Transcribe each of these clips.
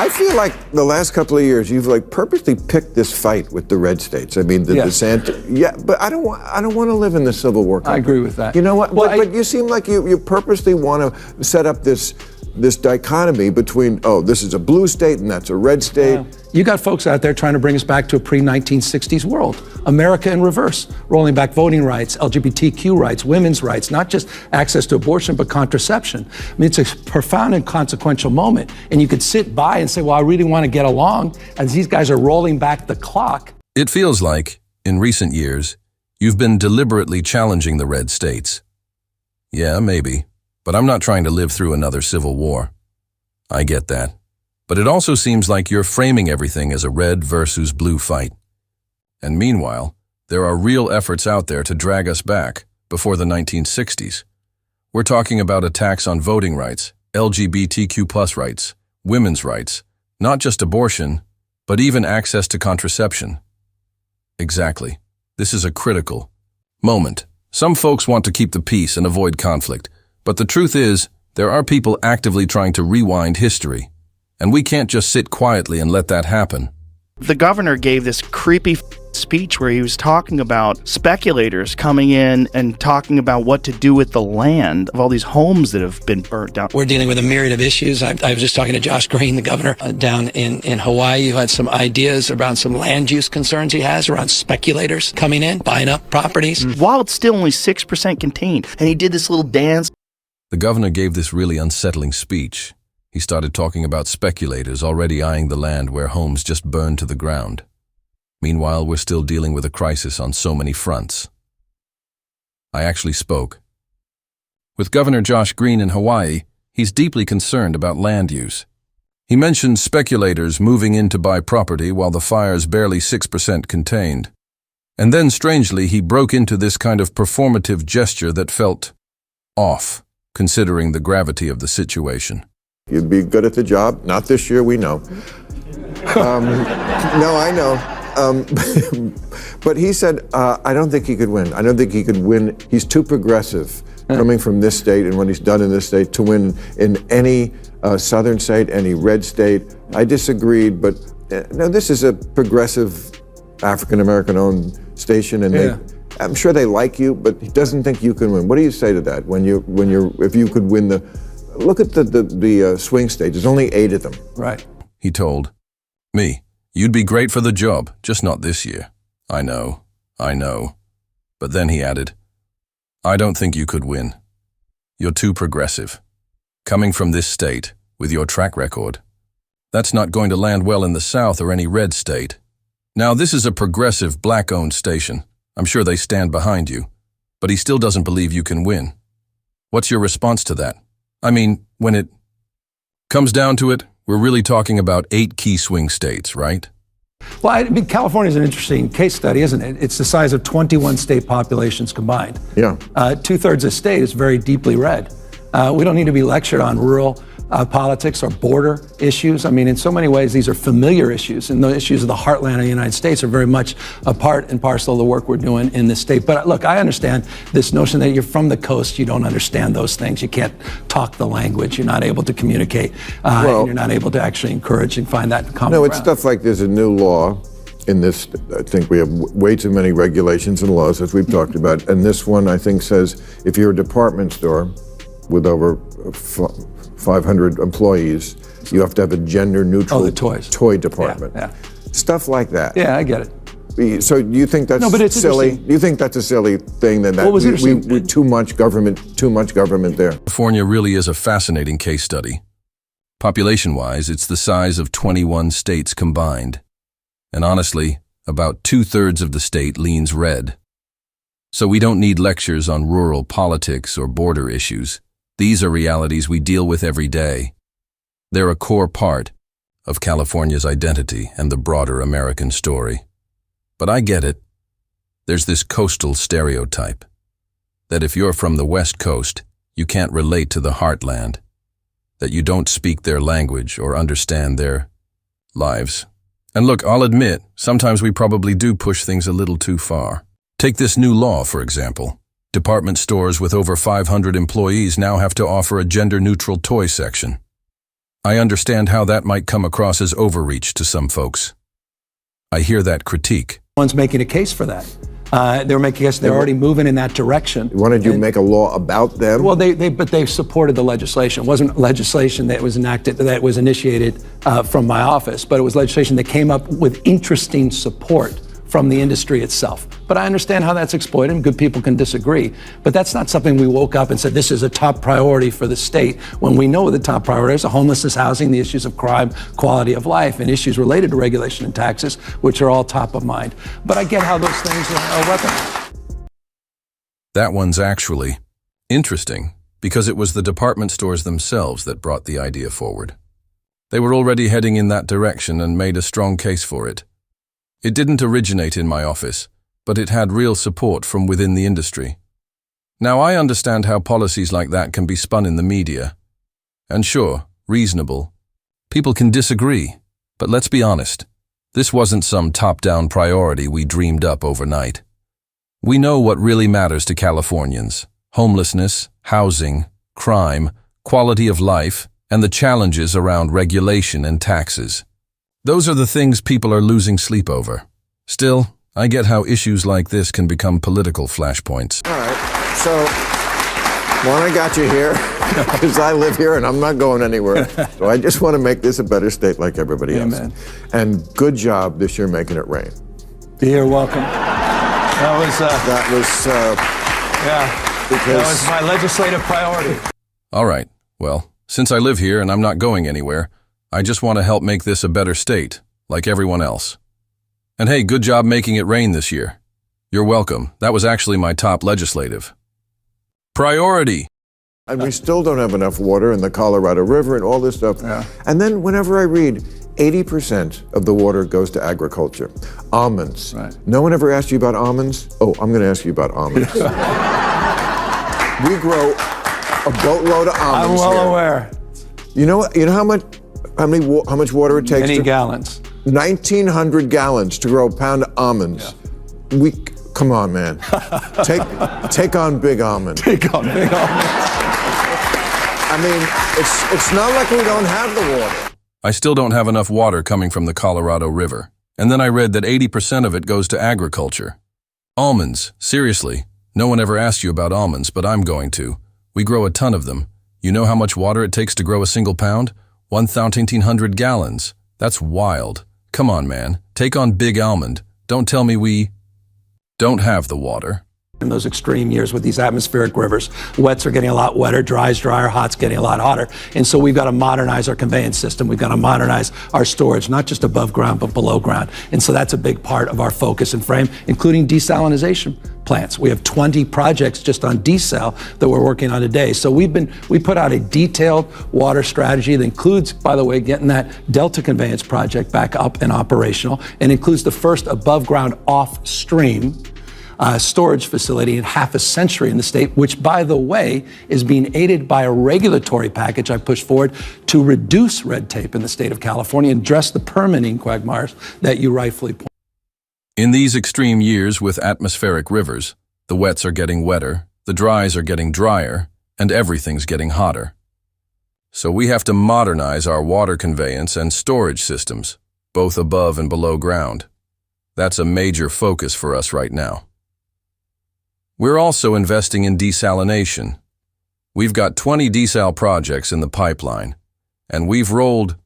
I feel like the last couple of years you've like purposely picked this fight with the red states. I mean, the DeSantis. But I don't want to live in the Civil War country. I agree with that. You know what? Well, but you seem like you purposely want to set up this dichotomy between, oh, this is a blue state and that's a red state. Yeah. You got folks out there trying to bring us back to a pre-1960s world. America in reverse, rolling back voting rights, LGBTQ rights, women's rights, not just access to abortion, but contraception. I mean, it's a profound and consequential moment. And you could sit by and say, well, I really want to get along, as these guys are rolling back the clock. It feels like, in recent years, you've been deliberately challenging the red states. Yeah, maybe. But I'm not trying to live through another civil war. I get that. But it also seems like you're framing everything as a red versus blue fight. And meanwhile, there are real efforts out there to drag us back before the 1960s. We're talking about attacks on voting rights, LGBTQ+ rights, women's rights, not just abortion, but even access to contraception. Exactly. This is a critical moment. Some folks want to keep the peace and avoid conflict. But the truth is, there are people actively trying to rewind history, and we can't just sit quietly and let that happen. The governor gave this creepy speech where he was talking about speculators coming in and talking about what to do with the land of all these homes that have been burnt down. We're dealing with a myriad of issues. I was just talking to Josh Green, the governor down in Hawaii, who had some ideas around some land use concerns he has around speculators coming in, buying up properties. While it's still only 6% contained, and he did this little dance. The governor gave this really unsettling speech. He started talking about speculators already eyeing the land where homes just burned to the ground. Meanwhile, we're still dealing with a crisis on so many fronts. I actually spoke with Governor Josh Green in Hawaii. He's deeply concerned about land use. He mentioned speculators moving in to buy property while the fire's barely 6% contained. And then, strangely, he broke into this kind of performative gesture that felt off, considering the gravity of the situation. You'd be good at the job. Not this year, we know. No, I know. But he said, I don't think he could win. I don't think he could win. He's too progressive coming from this state and what he's done in this state to win in any southern state, any red state. I disagreed, but no, this is a progressive African-American owned station, and I'm sure they like you, but he doesn't think you can win. What do you say to that if you could win look at the swing states, there's only 8 of them. Right. He told me, you'd be great for the job, just not this year. I know. But then he added, I don't think you could win. You're too progressive. Coming from this state, with your track record, that's not going to land well in the South or any red state. Now, this is a progressive, black-owned station. I'm sure they stand behind you, but he still doesn't believe you can win. What's your response to that? I mean, when it comes down to it, we're really talking about 8 key swing states, right? Well, I mean, California is an interesting case study, isn't it? It's the size of 21 state populations combined. Yeah. 2/3 of the state is very deeply red. We don't need to be lectured on rural politics or border issues. I mean, in so many ways, these are familiar issues, and the issues of the heartland of the United States are very much a part and parcel of the work we're doing in this state. But look, I understand this notion that you're from the coast, you don't understand those things. You can't talk the language. You're not able to communicate, and you're not able to actually encourage and find that common ground. It's stuff like there's a new law in this. I think we have way too many regulations and laws, as we've talked about. And this one, I think, says if you're a department store with over 500 employees, you have to have a gender-neutral toy department. Yeah. Stuff like that. Yeah, I get it. So do you think that's silly? Do you think that's a silly thing that we too much government there? California really is a fascinating case study. Population-wise, it's the size of 21 states combined. And honestly, about 2/3 of the state leans red. So we don't need lectures on rural politics or border issues. These are realities we deal with every day. They're a core part of California's identity and the broader American story. But I get it. There's this coastal stereotype that if you're from the West Coast, you can't relate to the heartland, that you don't speak their language or understand their lives. And look, I'll admit, sometimes we probably do push things a little too far. Take this new law, for example. Department stores with over 500 employees now have to offer a gender-neutral toy section. I understand how that might come across as overreach to some folks. I hear that critique. One's making a case for that. They're making a case. They're already moving in that direction. Wanted you to make a law about them? Well, but they supported the legislation. It wasn't legislation that was enacted, that was initiated from my office, but it was legislation that came up with interesting support from the industry itself. But I understand how that's exploited, and good people can disagree. But that's not something we woke up and said, this is a top priority for the state, when we know what the top priorities are: homelessness, housing, the issues of crime, quality of life, and issues related to regulation and taxes, which are all top of mind. But I get how those things are weaponized. That one's actually interesting, because it was the department stores themselves that brought the idea forward. They were already heading in that direction and made a strong case for it. It didn't originate in my office, but it had real support from within the industry. Now, I understand how policies like that can be spun in the media. And sure, reasonable. People can disagree, but let's be honest. This wasn't some top-down priority we dreamed up overnight. We know what really matters to Californians: homelessness, housing, crime, quality of life, and the challenges around regulation and taxes. Those are the things people are losing sleep over. Still, I get how issues like this can become political flashpoints. All right, so one, I got you here because I live here and I'm not going anywhere. So I just want to make this a better state like everybody else. Amen. And good job this year making it rain. You're welcome. That was my legislative priority. All right, well, since I live here and I'm not going anywhere, I just want to help make this a better state, like everyone else. And hey, good job making it rain this year. You're welcome. That was actually my top legislative priority. And we still don't have enough water in the Colorado River and all this stuff. Yeah. And then whenever I read, 80% of the water goes to agriculture. Almonds. Right. No one ever asked you about almonds? Oh, I'm going to ask you about almonds. We grow a boatload of almonds I'm well here. aware. You know how much water it takes? Many gallons. 1,900 gallons to grow a pound of almonds. Yeah. Come on, man. Take on big almond. Take on big almonds. I mean, it's not like we don't have the water. I still don't have enough water coming from the Colorado River. And then I read that 80% of it goes to agriculture. Almonds, seriously. No one ever asked you about almonds, but I'm going to. We grow a ton of them. You know how much water it takes to grow a single pound? 1,900 gallons. That's wild. Come on, man. Take on big almond. Don't tell me we don't have the water. In those extreme years with these atmospheric rivers, wets are getting a lot wetter, dry's drier, hot's getting a lot hotter. And so we've got to modernize our conveyance system. We've got to modernize our storage, not just above ground, but below ground. And so that's a big part of our focus and frame, including desalination plants. We have 20 projects just on desal that we're working on today. So we put out a detailed water strategy that includes, by the way, getting that Delta conveyance project back up and operational, and includes the first above ground off stream storage facility in half a century in the state, which, by the way, is being aided by a regulatory package I pushed forward to reduce red tape in the state of California and address the permitting quagmires that you rightfully point. In these extreme years with atmospheric rivers, the wets are getting wetter, the dries are getting drier, and everything's getting hotter. So we have to modernize our water conveyance and storage systems, both above and below ground. That's a major focus for us right now. We're also investing in desalination. We've got 20 desal projects in the pipeline, and we've rolled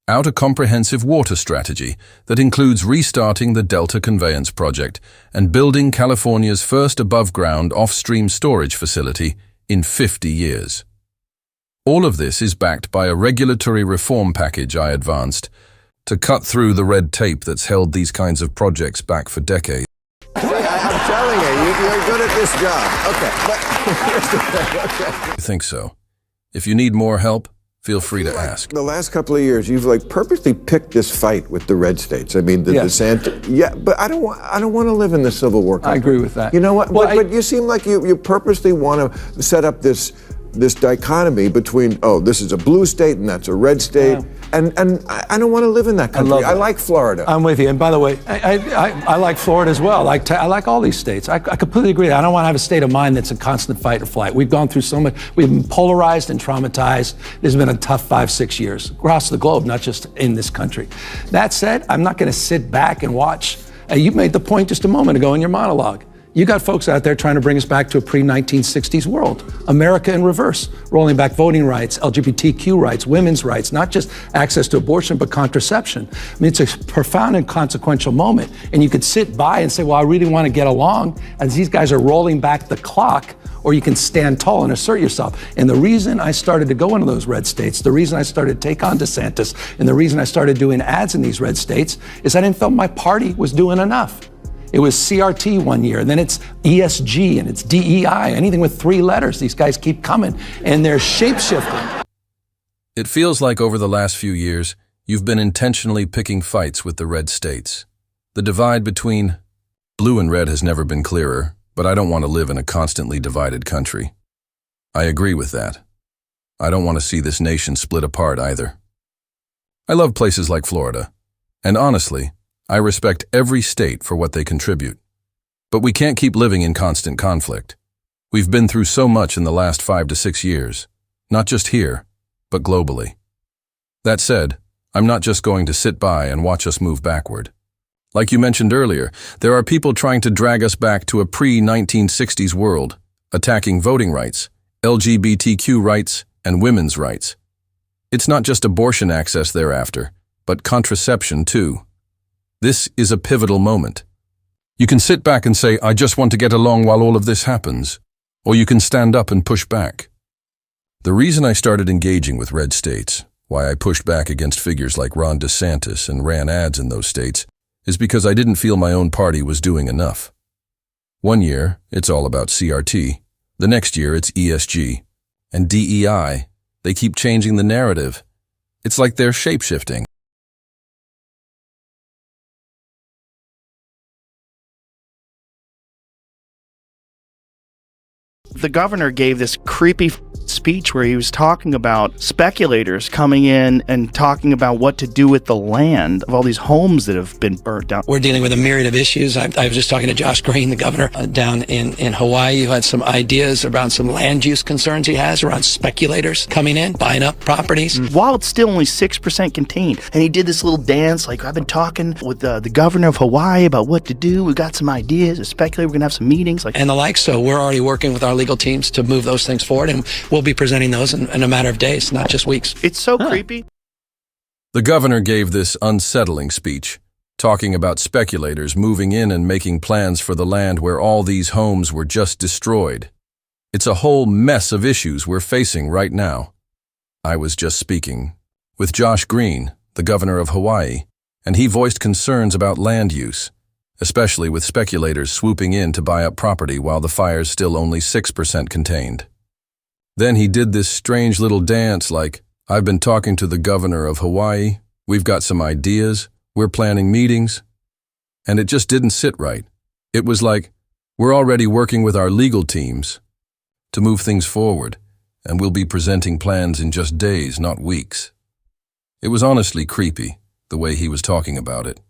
out a comprehensive water strategy that includes restarting the Delta Conveyance Project and building California's first above-ground off-stream storage facility in 50 years. All of this is backed by a regulatory reform package I advanced to cut through the red tape that's held these kinds of projects back for decades. I'm telling you're good at this job. Okay. I think so. If you need more help, feel free to ask. The last couple of years, you've purposely picked this fight with the red states. I mean, the Yes. DeSantis. Yeah, but I don't want to live in the Civil War country. I agree with that. You know what? Well, but you seem like you purposely want to set up this this dichotomy between, oh, this is a blue state and that's a red state. And I don't want to live in that country. I like Florida. I'm with you. And by the way, I like Florida as well. I like all these states. I completely agree. I don't want to have a state of mind that's a constant fight or flight. We've gone through so much. We've been polarized and traumatized. It's been a tough 5-6 years across the globe, not just in this country. That said, I'm not going to sit back and watch. You made the point just a moment ago in your monologue. You got folks out there trying to bring us back to a pre-1960s world. America in reverse, rolling back voting rights, LGBTQ rights, women's rights, not just access to abortion, but contraception. I mean, it's a profound and consequential moment. And you could sit by and say, well, I really want to get along, as these guys are rolling back the clock, or you can stand tall and assert yourself. And the reason I started to go into those red states, the reason I started to take on DeSantis, and the reason I started doing ads in these red states is I didn't feel my party was doing enough. It was CRT one year, and then it's ESG, and it's DEI, anything with 3 letters. These guys keep coming, and they're shape-shifting. It feels like over the last few years, you've been intentionally picking fights with the red states. The divide between blue and red has never been clearer, but I don't want to live in a constantly divided country. I agree with that. I don't want to see this nation split apart either. I love places like Florida, and honestly, I respect every state for what they contribute. But we can't keep living in constant conflict. We've been through so much in the last 5 to 6 years, not just here, but globally. That said, I'm not just going to sit by and watch us move backward. Like you mentioned earlier, there are people trying to drag us back to a pre-1960s world, attacking voting rights, LGBTQ rights, and women's rights. It's not just abortion access they're after, but contraception too. This is a pivotal moment. You can sit back and say, I just want to get along while all of this happens, or you can stand up and push back. The reason I started engaging with red states, why I pushed back against figures like Ron DeSantis and ran ads in those states, is because I didn't feel my own party was doing enough. One year, it's all about CRT. The next year, it's ESG. And DEI. They keep changing the narrative. It's like they're shape-shifting. The governor gave this creepy speech where he was talking about speculators coming in and talking about what to do with the land of all these homes that have been burnt down. We're dealing with a myriad of issues. I was just talking to Josh Green, the governor down in Hawaii, who had some ideas around some land use concerns he has around speculators coming in, buying up properties. While it's still only 6% contained. And he did this little dance, like, I've been talking with the governor of Hawaii about what to do. We've got some ideas, a speculator, we're going to have some meetings. And the like. So we're already working with our legal teams to move those things forward, and we'll be presenting those in a matter of days, not just weeks. It's so creepy. The governor gave this unsettling speech, talking about speculators moving in and making plans for the land where all these homes were just destroyed. It's a whole mess of issues we're facing right now. I was just speaking with Josh Green, the governor of Hawaii, and he voiced concerns about land use, especially with speculators swooping in to buy up property while the fire's still only 6% contained. Then he did this strange little dance like, I've been talking to the governor of Hawaii, we've got some ideas, we're planning meetings. And it just didn't sit right. It was like, we're already working with our legal teams to move things forward, and we'll be presenting plans in just days, not weeks. It was honestly creepy, the way he was talking about it.